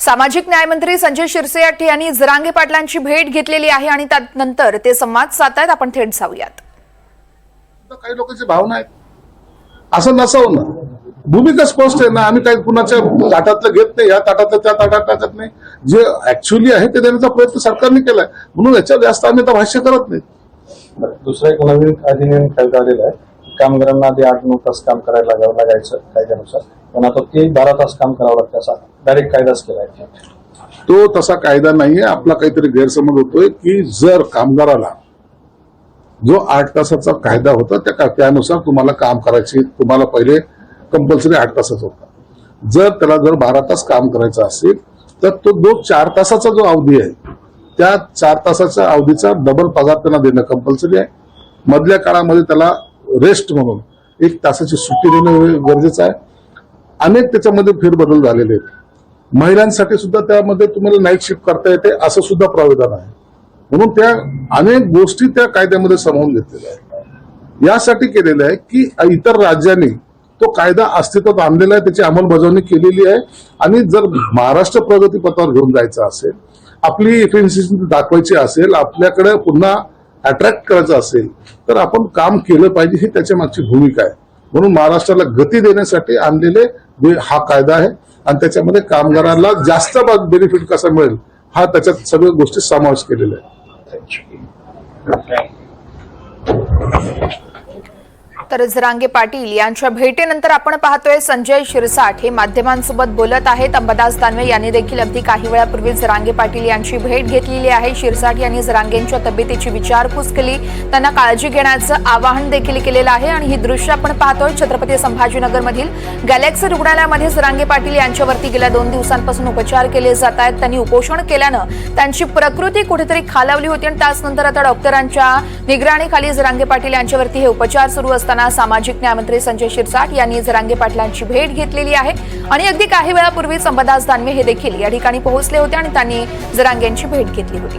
सामाजिक न्याय मंत्री संजय शिरसाट यांनी जरांगे पाटलांची भेट घेतलेली आहे आणि त्यानंतर ते संवाद साधतायत. आपण थेट जाऊयात. काही लोकांची भावना आहेत, असं नसावं ना. भूमिका स्पष्ट आहे ना. आम्ही काही कुणाच्या ताटातलं घेत नाही, या ताटातलं त्या ताटात टाकत नाही. जे ऍक्च्युअली आहे ते देण्याचा प्रयत्न सरकारने केलाय, म्हणून याच्यावर जास्त आम्ही भाष्य करत नाही. दुसरा एक नवीन अधिनियम कायदा आलेला आहे. कामगारांना आधी 8-9 तास काम करायला लागायचं कायद्यानुसार, पण आता ते 12 तास काम करावं लागतं, असा डायरेक्ट कायदाच केलाय. तो तसा कायदा नाहीये. आपला काहीतरी गैरसमज होतोय की जर कामगाराला जो 8 तासाचा कायदा होता त्यानुसार तुम्हाला काम करायची, तुम्हाला पहिले कंपल्सरी 8 तासाचा होता. जर त्याला 12 तास काम करायचं असेल तर तो 4 तासाचा जो अवधी आहे त्या 4 तासाच्या अवधीचा डबल पगार त्यांना देणं कंपल्सरी आहे. मधल्या काळामध्ये त्याला रेस्ट म्हणून 1 तासाची सुट्टी देणं गरजेचं आहे. अनेक त्याच्यामध्ये फेरबदल झालेले आहेत. महिलांसाठी सुद्धा त्यामध्ये तुम्हाला नाईट शिफ्ट करता येते असं सुद्धा प्रावधान आहे. म्हणून त्या अनेक गोष्टी त्या कायद्यामध्ये सामावून घेतलेल्या आहेत. यासाठी केलेलं आहे की इतर राज्यांनी तो कायदा अस्तित्वात आणलेला आहे, त्याची अंमलबजावणी केलेली आहे. आणि जर महाराष्ट्र प्रगतीपथावर घेऊन जायचं असेल, आपली इफिशियन्सी दाखवायची असेल, आपल्याकडे पुन्हा अट्रॅक्ट करायचं असेल तर आपण काम केलं पाहिजे, ही त्याच्या मागची भूमिका आहे. म्हणून महाराष्ट्राला गती देण्यासाठी आणलेले हा कायदा आहे आणि त्याच्यामध्ये कामगारांना जास्त बेनिफिट कसा मिळेल हा त्याच्यात सगळ्या गोष्टी समावेश केलेल्या आहे. तर जरांगे पाटील यांच्या भेटीनंतर आपण पाहतोय संजय शिरसाट हे माध्यमांसोबत बोलत आहेत. अंबादास दानवे यांनी देखील अगदी काही वेळापूर्वी जरांगे पाटील यांची भेट घेतलेली आहे. शिरसाट यांनी जरांगेंच्या तब्येतीची विचारपूस केली, त्यांना काळजी घेण्याचं आवाहन देखील केलेलं आहे. आणि ही दृश्य आपण पाहतोय छत्रपती संभाजीनगर मधील गॅलेक्सी रुग्णालयामध्ये जरांगे पाटील यांच्यावरती गेल्या 2 दिवसांपासून उपचार केले जात आहेत. त्यांनी उपोषण केल्यानं त्यांची प्रकृती कुठेतरी खालावली होती आणि त्यानंतर आता डॉक्टरांच्या निगराणीखाली जरांगे पाटील यांच्यावरती हे उपचार सुरू असताना सामाजिक न्याय मंत्री संजय शिरसाट यांनी जरांगे पाटलांची भेट घेतलेली आहे. आणि अगदी काही वेळापूर्वी अंबादास दानवे हे देखील या ठिकाणी पोहोचले होते आणि त्यांनी जरांगेंची भेट घेतली होती.